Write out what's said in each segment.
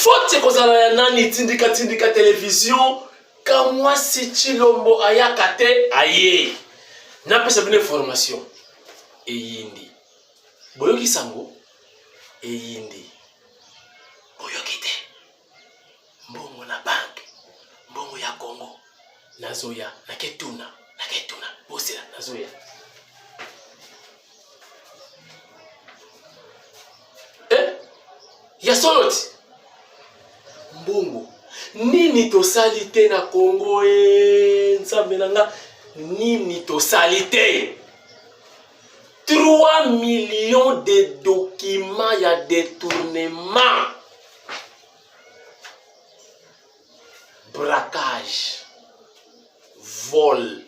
Faut kozala ya nani tindika télévision kamwa si Chilombo ayakate aye. Na pesa bine formation. Eyindi. Boyoki sango. Eyindi. Boyoki te. Mbongo na bank. Mbongo ya Congo. Nazoya. Naketuna. Bosela. Nazoya. Ya soloti. Mbongo. Nini tosali te na Congo nzambe nanga. Nini tosali te. 3 millions de documents ya détournement. Braquage. Vol.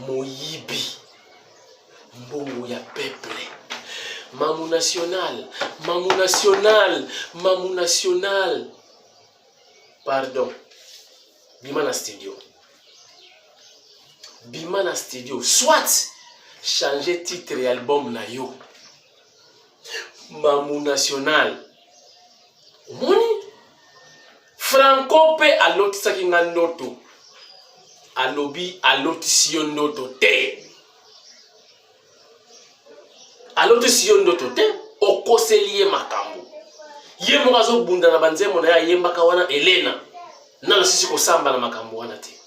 Moyibi. Mbongo ya peuple. Mamou national. Pardon. Bimana studio. Soit changer titre et album na yo. Mamou national. Moni. Franco pe aloti sakinga noto. Alobi aloti siyo noto te. Aloti siyo noto te. Okoseliye makambo. Ye mwazo bunda na banzemo na ya yembaka wana Elena. Nana sisi kosamba na makambo wana te.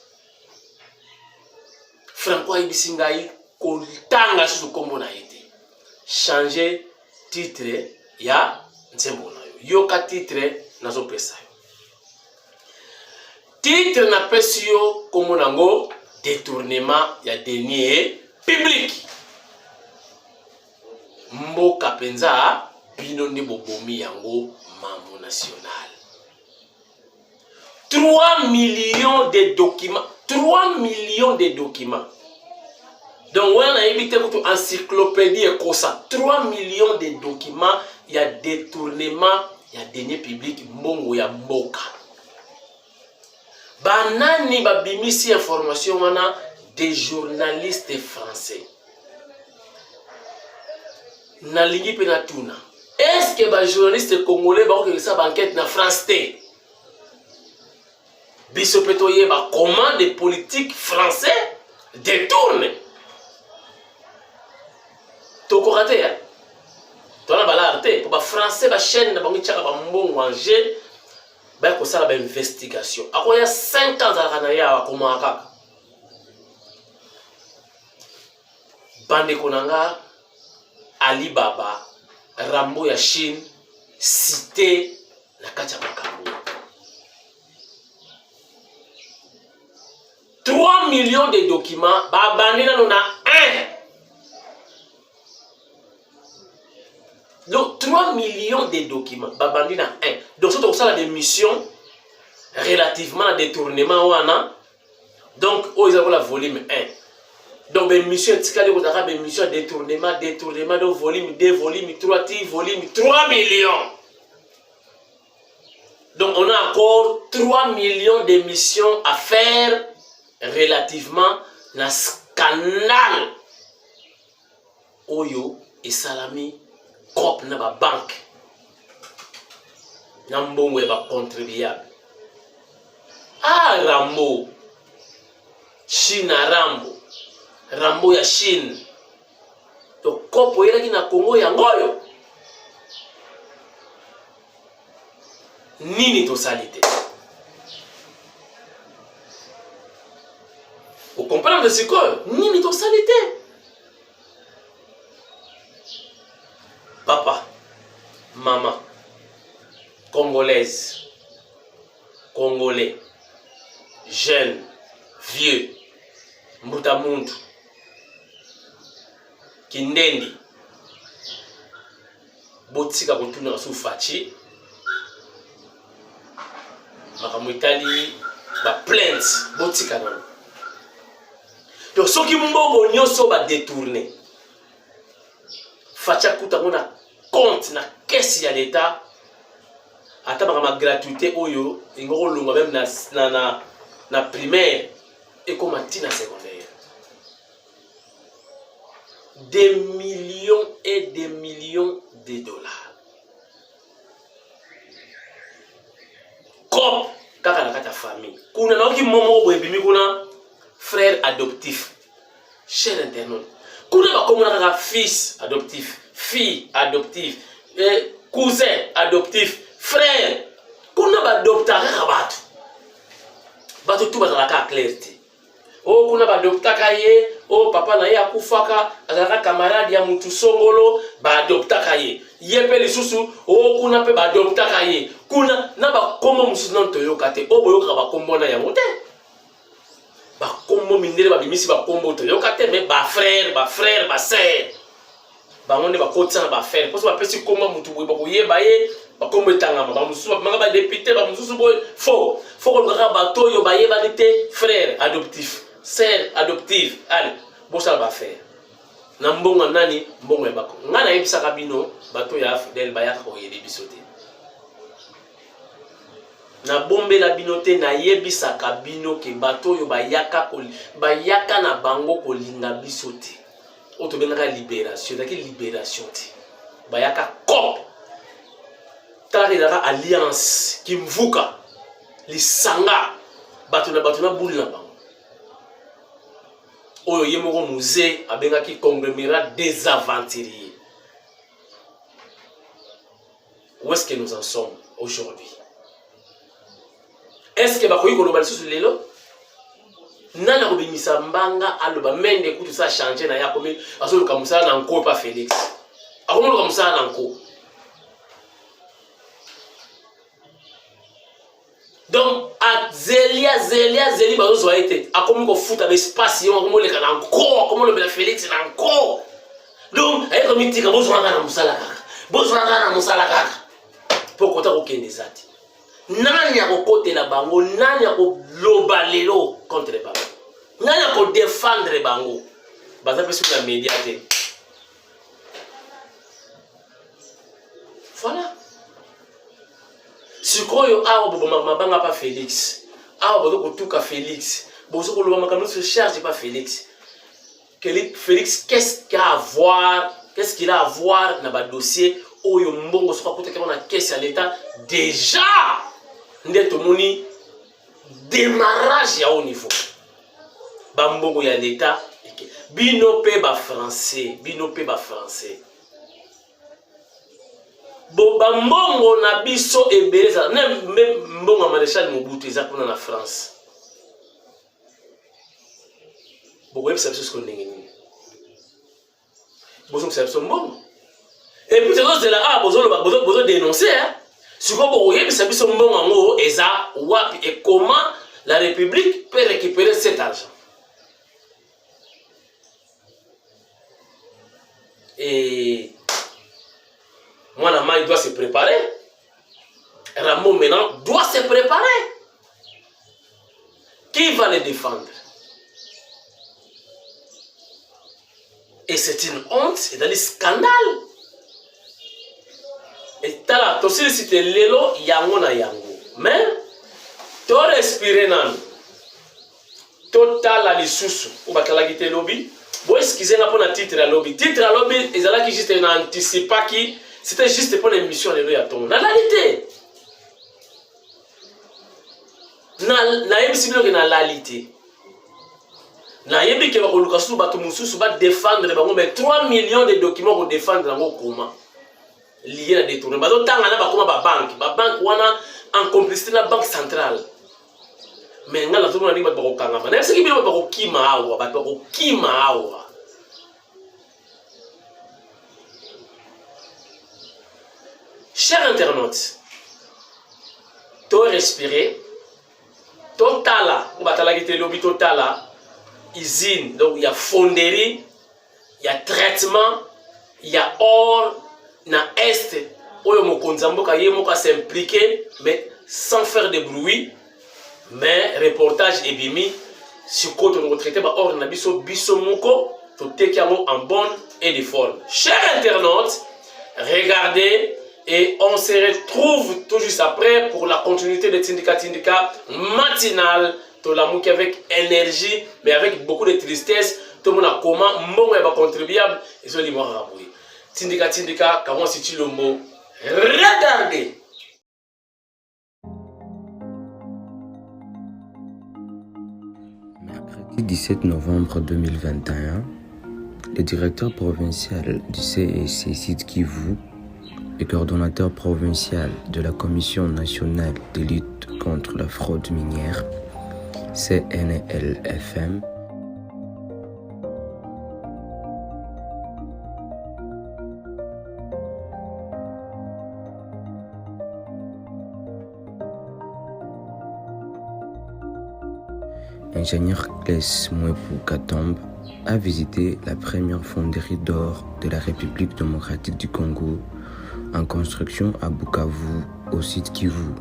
Franco ayibisi ngai koltanga susu kombo na ete. Changer titre ya nzembo na yo. Yoka titre nazo pesa yo. Titre na pesi yo kombo nango détournement ya denier public. Mboka penza bino ndi bobomi yango Mamou national. 3 millions de documents. 3 millions de documents. Donc, on a évité une encyclopédie et comme ça. 3 millions de documents. Il y a détournement. Il y a deniers publics. Mbongo ya mboka. Banani babimisi information wana des journalistes français. Nalingi penatuna. Est-ce que les journalistes congolais vont faire une enquête en France? Bisopetoye ba comment les politiques français détournent. Tokorate hein. Tona bala arte pour ba français ba chaîne na bangi tchaka ba mbongo anje ba ko sala ba investigation. Akoya 5 ans za kana ya akoma kaka. Bande konanga Alibaba Rambo ya Chine cité na kacha makambo. 3 millions de documents, babandina nous na 1. Donc 3 millions de documents, babandina 1. Donc c'est ça la missions relativement à détournement wana. Donc ils ont la volume 1. Donc les missions tikali ko taka les missions détournement de volume 2, volume 3, volume 3 millions. Donc on a encore 3 millions de missions à faire relativement na scandale oyo et salami cop na ba banque na mbongo ba contribuable Rambo Chine Rambo ya Chine to kopo yelaki na Congo ya ngoyo nini to salite. Vous comprenez ce que nini to salite. Papa, maman, congolaise, congolais, jeune, vieux, mutamuntu, kindendi, botika kotuna na sufachi, makamwitali, ba plainte, botika na. Donc, ceux qui m'ont nyonso ba détourné. Facha kuta mona compte na caisse ya l'État. Ata ma gratuité oyo, ingoko lunga même na primaire et comme na secondaire. Des millions et des millions de dollars. cop kaka na kata famille kuna na oki momo boye bimi kuna frère adoptif cher internaute kuna ba komona kaka fils adoptif fille adoptive cousin adoptif frère kuna ba adopta kaka bato tout bazalaka clarté o kuna ba adopta kaye o papa na ye akufaka azalaka camarade ya mutu songolo ba adopta kaye yepe lisusu o kuna pe ba adopta kaye kuna na ba kombo mususu na toyoka te o boyoka ba kombo na yango te ba kombo mindele ba bimisi ba kombo toyoka te mais ba frère ba sœur ba ngonde ba kotsa ba frère parce que ba pesi kombo mutu boye ba koyeba ye ba kombo etangama ba mususu ba manga ba député ba mususu boye faux ko ngaka ba toyo ba yeba ni te frère adoptif sœur adoptive allez bosala ba frère na mbongo nani mbongo ya bako nga na yebisaka bino bato ya fidèle bayaka koyede biso te na bombela bino te na yebisaka bino ke bato oyo bayaka na bango kolinga biso te oyo tobengaka libération ezalaki libération te bayaka cop talaka ezalaka alliance kimvuka lisanga bato na buli na bango oyo ye moko musée abengaki conglomérat des aventuriers. Où est-ce que nous en sommes aujourd'hui? Est-ce que bakoyi koloba lisusu lelo nana kobimisa mbanga aloba mende kutu sa changer na ya komi asoluka musala na nko pa Félix akomoluka musala na nko donc a zeli bazo été akomi ko futa l'espace yo akomoleka na nko akomolobela Félix na nko donc ayi komi tika bozwanga na musala kaka po kota ko kende zati nani akokotela bango nani akoloba lelo contre bango nani akodefendre bango baza pe sur la média te voilà sikoyo awa bobo mabanga pa Félix awa bozo kotuka Félix bozo koloba makambo se charge pas Félix Félix qu'est-ce qu'il a à voir na ba dossier oyo mbongo soka koteka na caisse à l'état déjà ndeto moni démarrage ya au niveau bambongo ya l'état bino pe ba français bo bambongo na biso ebeleza même mbongo maréchal Mobutu eza kuna na France boko yebisa biso ko ndenge nini bozo msa mbongo et puis c'est là bozo dénoncer hein si vous yebisa biso mbongo ngo eza wapi et comment la République peut récupérer cet argent. Et moi, il doit se préparer. Ramon maintenant doit se préparer. Qui va les défendre? Et c'est une honte, c'est un scandale. Et tala, to si c'était lelo yango na yango. Mais to respirer nan. Total la lisusu ou bakala gite lobby. Bo excusez na pona titre à lobby. Titre à lobby ezala ki juste na anticipa ki c'était juste pour l'émission lelo ya ton. Na réalité. Na yebisi bino ke na réalité. Na yebi ke ba koluka su bato mususu ba défendre bango mais 3 millions de documents pour défendre bango comment lié à détourner. Bazo tanga na ba koma ba banque wana en complicité na banque centrale. Mais ngala tout le monde dit bato kanga ba. Na yebisi bino ba ko kima awa, bato ko kima awa. Chers internautes, to respirer, totala, ou batala qui te lobby totala, usine, donc il y a fonderie, il y a traitement, il y a or, na est, oyo mokonzambo ka ye moka s'impliquer, mais sans faire de bruit, mais reportage ebimi, sur côté de retraité, ba or na biso moko, to teki en bonne et de forme. Chers internautes, regardez. Et on se retrouve tout juste après pour la continuité de Tindika matinal. Tolamuki avec énergie, mais avec beaucoup de tristesse. Tout le monde a comment, mon est contribuable. Et ce livre raboué. Tindika, comment c'est-il le mot? Regardez. Mercredi 17 novembre 2021, le directeur provincial du CEC Sud Kivu et coordonnateur provincial de la Commission nationale de lutte contre la fraude minière, CNLFM, ingénieur Claes Mwepu Katombe a visité la première fonderie d'or de la République démocratique du Congo en construction à Bukavu, au Sud Kivu.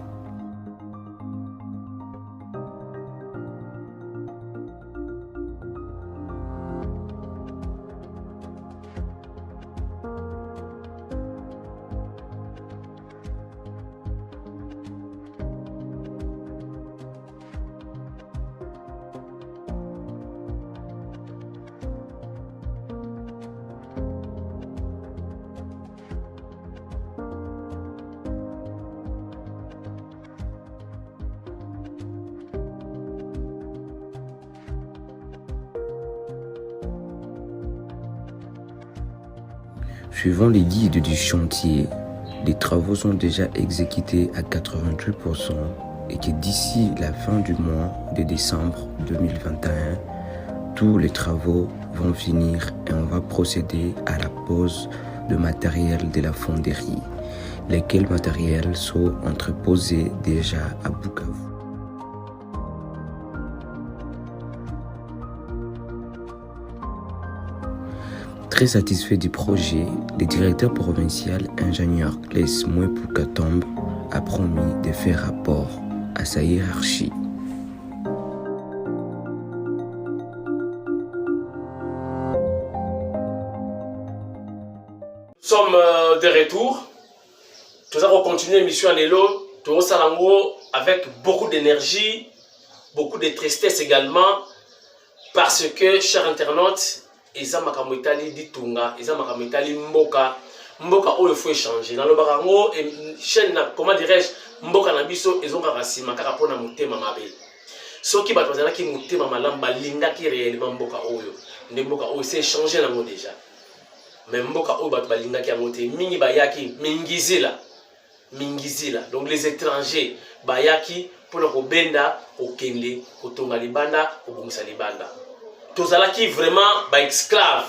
Suivant les guides du chantier, les travaux sont déjà exécutés à 88% et que d'ici la fin du mois de décembre 2021, tous les travaux vont finir et on va procéder à la pose de matériel de la fonderie, lesquels matériels sont entreposés déjà à Bukavu. Très satisfait du projet, le directeur provincial ingénieur Claes Mwepu Katombe a promis de faire rapport à sa hiérarchie. Nous sommes de retour. Nous allons continuer l'émission à Lelo, avec beaucoup d'énergie, beaucoup de tristesse également, parce que, chers internautes, eza makambo etali ditunga eza makambo etali mboka oyo faut échanger na lobaka ngo chaîne na comment dirais-je mboka na biso ezonga rasima kaka pona mutema mabe soki bato bazalaki mutema malamu balingaki réellement mboka oyo nde mboka oyo c'est échanger nango déjà mais mboka oyo bato balingaki yango te mingi bayaki mingizila donc les étrangers bayaki pona kobenda kokende kotonga libanda kobongisa libanda tozalaki vraiment ba esclave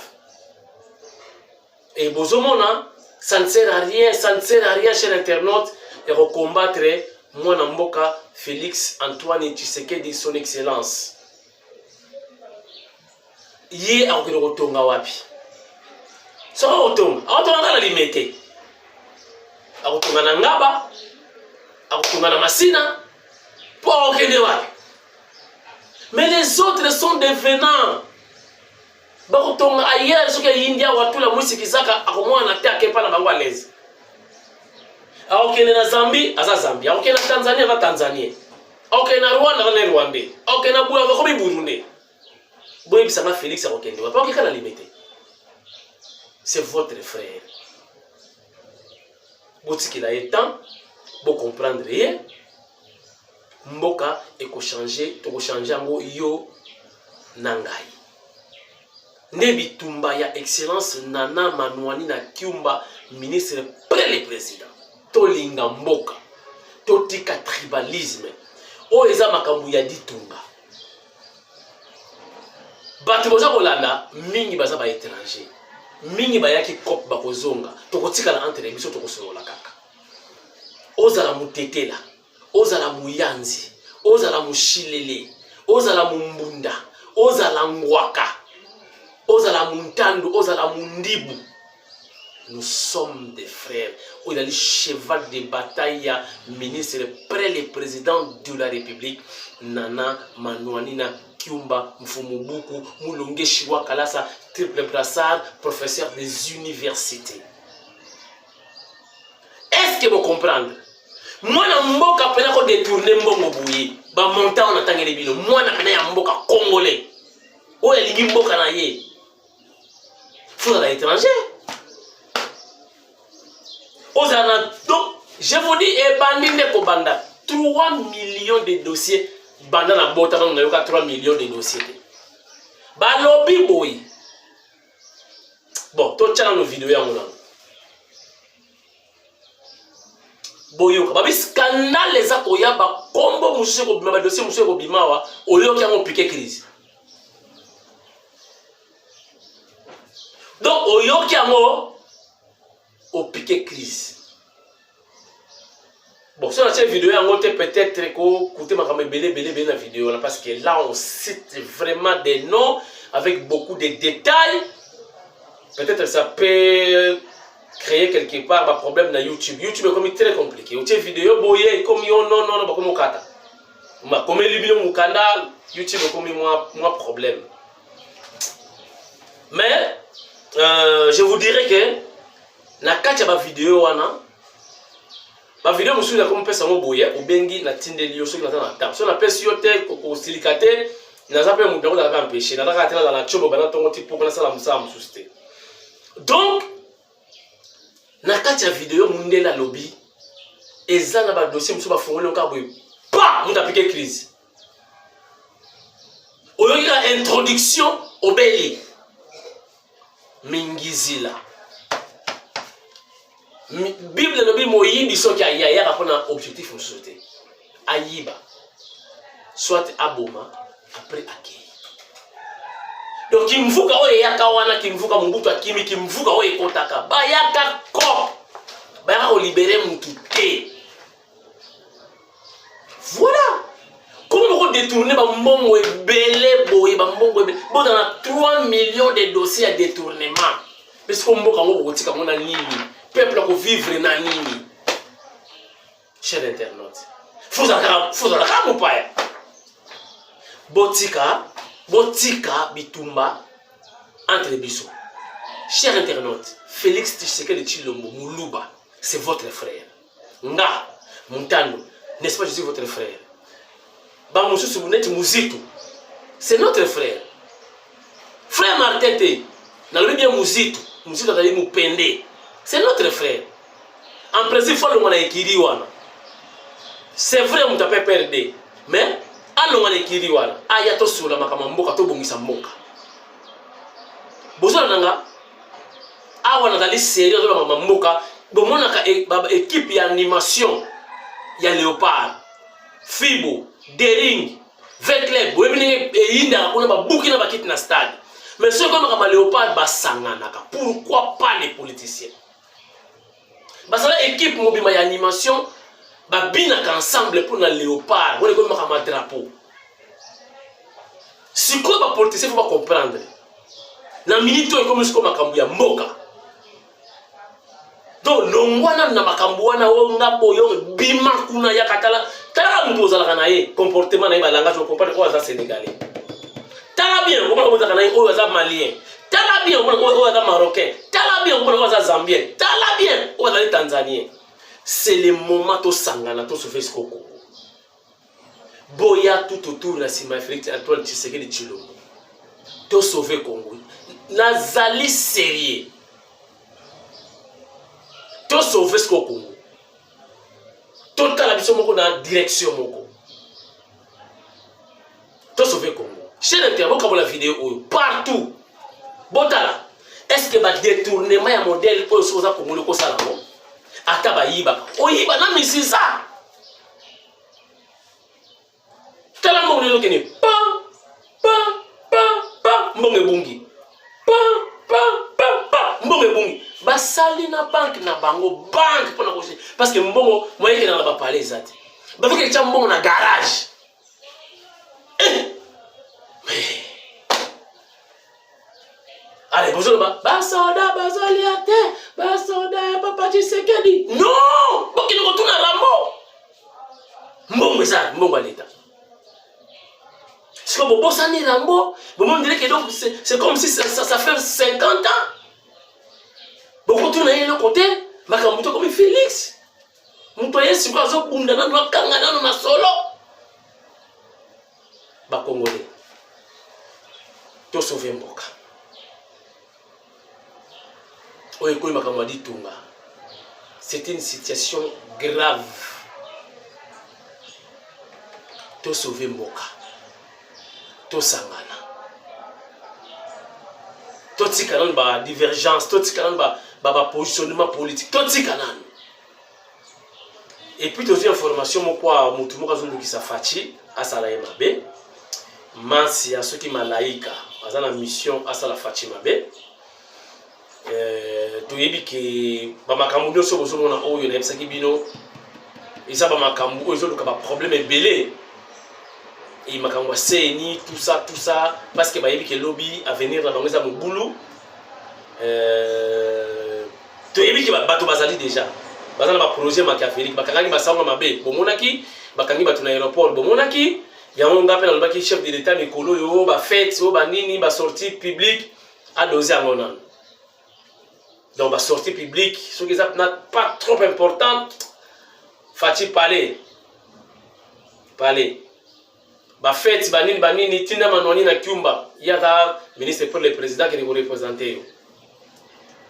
et bozomona ça ne sert à rien chez l'internaute et recombattre mwana mboka Félix Antoine Tshisekedi son excellence ye akokende kotonga wapi soko kotonga na limete akotonga na ngaba akotonga na masina po akokende wapi. Mais les autres sont devenants. Bakotonga ailleurs soki India watula mwisi kisaka akomwana te akepa na bango à l'aise. Akokende na Zambie, aza Zambie. Akokende na Tanzanie, aza Tanzanie. Akokende na Rwanda, aza Rwandais. Akokende na Burundi, aza Burundi. Boye bisanga Félix akokende wa. Pas na limité. C'est votre frère. Botiki la étant, bo comprendre rien. Mboka eko changer to changer ngo yo nangai ndebi tumba ya excellence Nana Manuani na Kiumba ministre près le président to linga mboka to tika tribalisme o eza makambu ya ditunga bato boza kolanda mingi baza ba étranger mingi bayaki kop bakozonga to kotika na entre biso to kosolola kaka ozala mutetela ozala muyanzi ozala mushilele ozala mumbunda ozala ngwaka ozala muntandu ozala mundibu nous sommes des frères il a le cheval de bataille ministre près le président de la République Nana Manuani na Kiumba Mfumubuku Mulonge Shiwa Kalasa triple brassard professeur des universités. Est-ce que vous comprenez? Mwana mboka pena ko détourner mbongo buye ba monta on atangele bino mwana pena ya mboka congolais oya lingi mboka na ye faut à l'étranger ozana donc je vous dis et bandi ndeko banda 3 millions de dossiers banda na bota na yoka 3 millions de dossiers balobi boy bon to tchana no vidéo ya mona boyoka babi scandale eza koya bakombo mosusu ekobima badossier mosusu ekobima awa oyoki yango piqué crise donc oyoki yango opiqué crise bon si on a cette vidéo yango te peut-être ko koute makambo ebele na vidéo là parce que là on cite vraiment des noms avec beaucoup de détails. Peut-être ça peut créer quelque part un problème dans YouTube. YouTube est comme très compliqué. Une vidéo boye comme yo non ba comme kata. Ma comme libino mukanda YouTube est comme moi problème. Mais je vous dirais que na kati ya ba vidéo wana ba vidéo musu na comme pesa mo boye obengi na tindeli yo soki na tana tap. So na pesa yo te ko silikate na zape mu ndako na ba empêcher. Na taka tela na chobo bana tongo tipo na sala musa mususte. Donc, na kati ya vidéo mundela lobby eza na ba dossier musu ba fongole nka boye pa muta piqué crise. Oyoki la introduction obeli mingizila. Bible lobby moyibi soki aya rapona objectif musu te. Ayiba soit aboma après accueil. Donc kimvuka oye yaka wana kimvuka mbutu akimi kimvuka oye kotaka bayaka ko bayaka o libérer mutu te. Voilà comment on détourner ba mbongo ebele boye ba mbongo ebele bon dans 3 millions de dossiers à détournement parce que mboka ngo botika mona nini peuple ko vivre na nini cher internaute faut la mupaya botika bitumba entre biso. Cher internaute, Félix Tshisekedi Tshilombo Muluba, c'est votre frère. Nga Muntando, n'est-ce pas, je suis votre frère. Ba Mususu Buneti Muzitu, c'est notre frère. Frère Martete, nalobi bien Muzitu, Muzitu atali Mupende, c'est notre frère. En principe, il faut le mona ekiri wana. C'est vrai, on t'a pas perdu, mais alonga lekiri wana aya to sula makama mboka to bongisa mboka bozo nanga awa na dali série to makama mboka bomona ka équipe ya animation ya Léopard Fibo Dering Vecleb boyebininge eyinda kona ba buki na bakiti na stade mais ce comme makama Léopard basangana ka pourquoi pas les politiciens basala équipe mobima ya animation babinaka ensemble pour na Léopard on est comme un drapeau si quoi ba politicien faut pas comprendre na minute comme ce comme makambu ya mboka donc longwana na makambu wana onga boyo bima kuna ya katala tala mtu ozala kana ye comportement na ye balanga je comprendre quoi ça sénégalais tala bien comment on kana ye o za malien tala bien comment on za marocain tala bien comment on za zambien tala bien on za tanzanien. C'est le moment de sangana to sauver ce Congo. Boya tout autour de la Sima Félix Antoine Tshisekedi Tshilombo. To sauver Congo. Nazali sérieux. To sauver ce Congo. To kala biso moko na direction moko. To sauver Congo. Chez l'internet comme la vidéo partout. Botala. Est-ce que va détournement ya modèle pour soza Congo ko sala non? Ataba yiba oyiba na misisa tala mo lelo kene pa mbonge bungi pa mbonge bungi basali na banque na bango banque pona ko parce que mbongo moyeke na ba parler zati ba fike cha mbongo na garage allez bonjour basoda bazoliate basoda papa Tshisekedi non boki no tuna rambo mbongo ça mbongo aleta si vous bossez ni rambo vous me direz que donc c'est comme si ça fait 50 ans beaucoup tuna yelo côté makambuto comme Félix mtu yesi kwa zo bundana no kangana na solo ba congolais to sauver mboka. C'est une situation grave. To sauver mboka. To sangana. totika nanu ba divergence, totika nanu ba positionnement politique, totika nanu. Et puis tozi information moko mutu moko azondu ki sa fachi asala ye mabe. Mansi ya soki malaika azana mission asala fachi mabe. Toyebi ke ba makambu nyonso bozomona oyo na yebisaki bino eza ba makambu oyo ezoluka ba problème ebele. Et makambo seni tout ça parce que bayebi ke lobby à venir na bango za mobulu toyebi ke bato bazali déjà bazana ba projet machiavélique bakangaki basanga mabe bomonaki bakangi bato na aéroport bomonaki yango ngape na lobaki chef de l'état mikolo yo ba fête yo ba nini ba sortie publique a dosé à mon âme. Donc ba sortie publique ce qui est pas trop importante fati parler ba fête banini tinda manoni na Kiumba yaka ministre pour le président qui nous représenter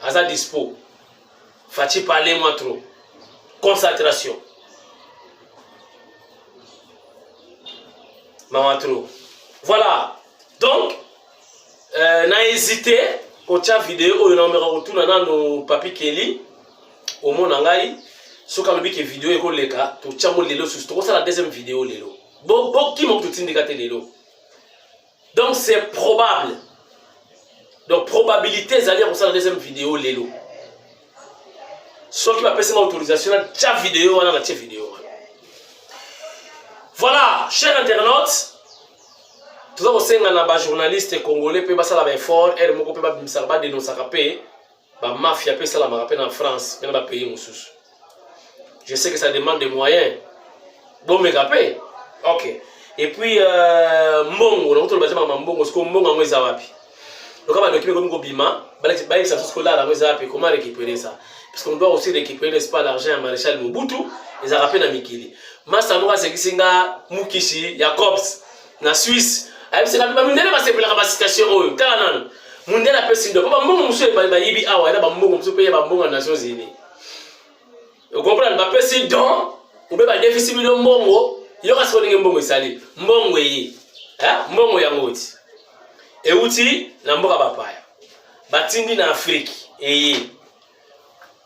aza dispo fati parler moi trop concentration maman trop voilà donc n'a hésité au chat vidéo au numéro retour na no papi Kelly au mon ngai soka lobi ke vidéo eko leka to chamo lelo sur to la deuxième vidéo lelo bon qui m'a tout indiqué lelo donc c'est probable donc probabilité d'aller pour la deuxième vidéo lelo soit qui va passer ma autorisation à chaque vidéo à la vidéo. Voilà, chers internautes, tout ça c'est un journaliste congolais peut passer la effort et mon peut pas me dénoncer rapé ba mafia peut ça la rappel en France dans le pays mususu. Je sais que ça demande des moyens. Bon me rapé. OK. Et puis mbongo na kutola bazema mbongo siko mbongo ngweza wapi. Donc kama ndokipe comme bima, bali ça scolaire ngweza wapi comment récupérer ça? Parce qu'on doit aussi récupérer n'est-ce pas l'argent à Maréchal Mobutu et ça rappelle na Mikili. Masa noka sekisinga Mukishi Jacobs na Suisse. Ayi c'est ba mundela ba sepela ba citation oyo. Tala nanu. Mundela pesi ndo. Papa mbongo musu ba yibi awa ina ba mbongo musu pe ba mbongo na Nations Unies. Vous comprenez ba pesi don ube ba déficit million mbongo yoka sikolinge mbongo isali. Mbongo yi. Mbongo ya ngoti. E uti na mboka bapaya. Batindi na Afrique.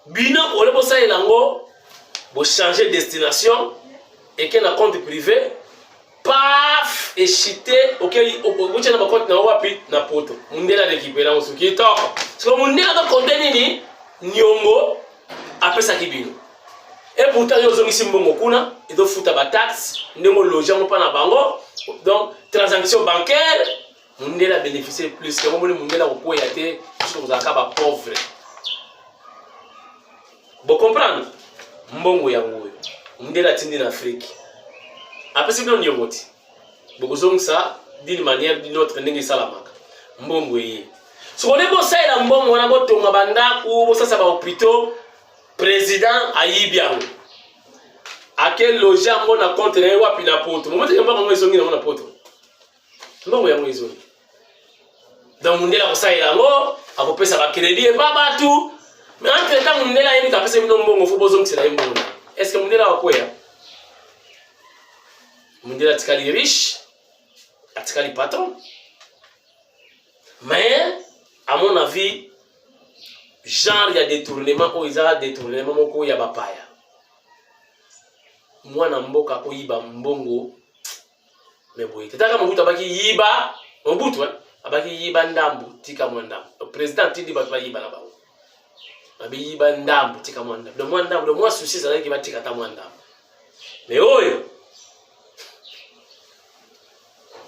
Bino ole bo salela ngo bo changer destination et que na compte privé paf et chité OK bo tshana ba compte na wapi na poto mundela récupérer on suki to parce que mundela ka compte nini nyongo apesa kibino et pourtant yo zongisi mbongo kuna et do futa ba taxe ndemo loger mo pa na bango donc transaction bancaire mundela bénéficier plus que mo mundela ko ko yate sur za ka ba pauvre. Vous comprenez? Mbongo ya ngoyo. Mundela tindi na Afrique. Après c'est bien yongoti. Bokozong ça d'une manière d'une autre ndenge salamaka. Mbongo yi. So on est bon ça la mbongo na botonga banda ku bo sasa ba hôpital président ayibiango. A quel logement on a compte na wapi na poto. Moment que mbongo ngezongi na poto. Mbongo ya ngezongi. Donc mundela ko ça la ngo akopesa ba crédit baba tout. Mais entre temps mundela yemi kapesa bino mbongo fo bozong sila mbongo. Est-ce que mundela wakoya? Mundela tikali riche, atikali patron. Mais à mon avis, genre il y a détournement ou il y a détournement moko ya bapaya. Mwana mboka ko yiba mbongo mais boy. Tetaka Mobutu abaki yiba, Mobutu abaki yiba ndambu tika mwanda. Le président tindi ba yiba na bango. Abi yiba ndambu tika mwanda. Le mwanda, le mwa souci ça ki ba tika ta mwanda. Mais oyo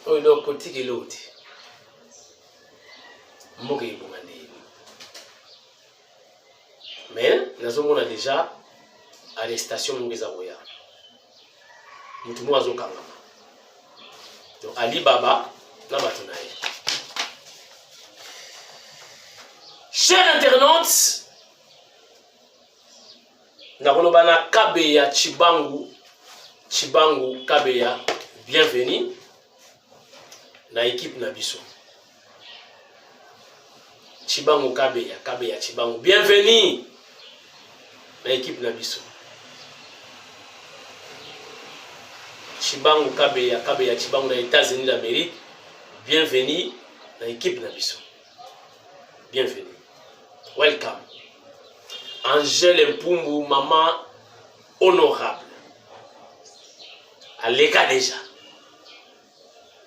oyo lo kotiki loti. Mboka yibongandi. Mais nous avons déjà arrestation ngeza oya. Mutu mo azokangama. Donc Ali Baba na batunaye. Chers internautes, nakolobana Kabeya Chibangu Kabeya, bienvenue na équipe na biso. Chibangu Kabeya Chibangu, bienvenue na équipe na biso. Chibangu Kabeya Chibangu na États-Unis d'Amérique, bienvenue na équipe na biso. bienvenue. Welcome. Angèle Mpumbu, maman honorable. À l'écart déjà.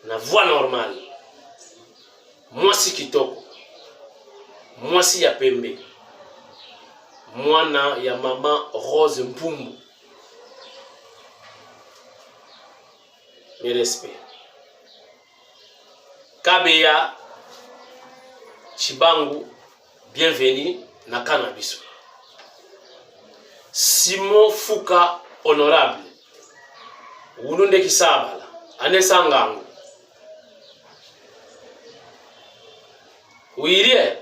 La voix normale. Moi si kitoko. Moi si ya pembe. Moi na ya maman Rose Mpumbu. Mes respects. Kabeya Chibangu, bienvenue na Cannabis. Simon Fouka, honorable. Wununde Kisabala, Anesangangu. Wirie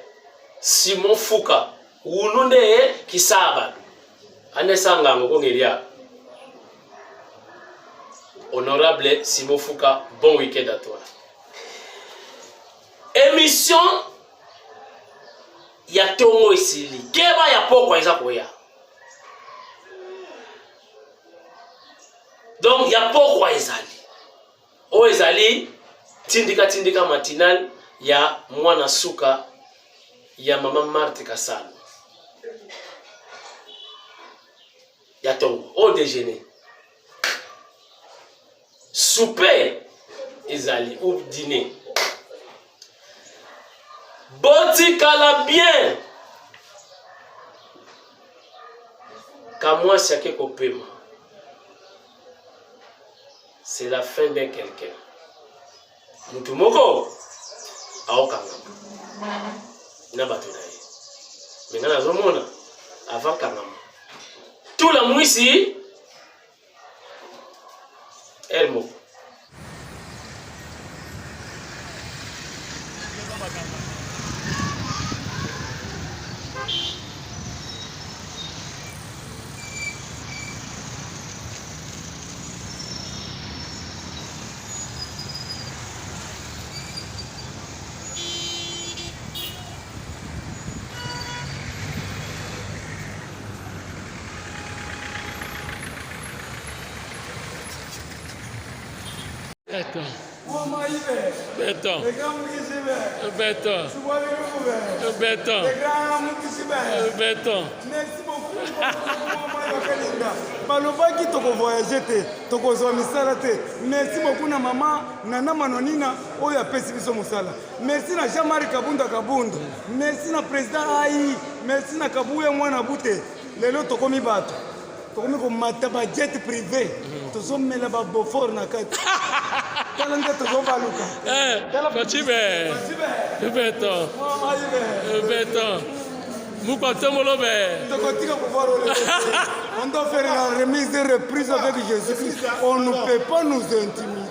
Simon Fouka, Wununde Kisabala, Anesangangu Kongelia. Honorable Simon Fouka, bon week-end à toi. Émission ya tongo isili. Keba ya poko eza koya. Donc ya poko ezali. O ezali tindika matinal ya mwana suka ya mama Marthe Kasalo. Ya tongo au déjeuner. Souper ezali ou dîner. Boti kala bien. Kamwa siake kopema. C'est la fin d'un quelqu'un. Mutumoko aokangama. Na bato na ye. Menga nazomona avant kangama. Tout la mwisi Elmo. Béton. Béton. Béton. Béton. Merci beaucoup. Balobaki toko voyager te, toko zo misala te. Merci beaucoup na mama Nana Manonina oyo apesi biso musala. Merci na Jean-Marie Kabunda Kabunda. Merci na président Ai. Merci na Kabuya mwana bute. Lelo tokomi bato. Tokomi ko mata ba jet privé. Tozomela ba Beaufort na kati. Talanga tozobaluka. Fachibe. Béton. Béton. On doit faire la remise de reprise avec Jésus-Christ. On ne peut pas nous intimider.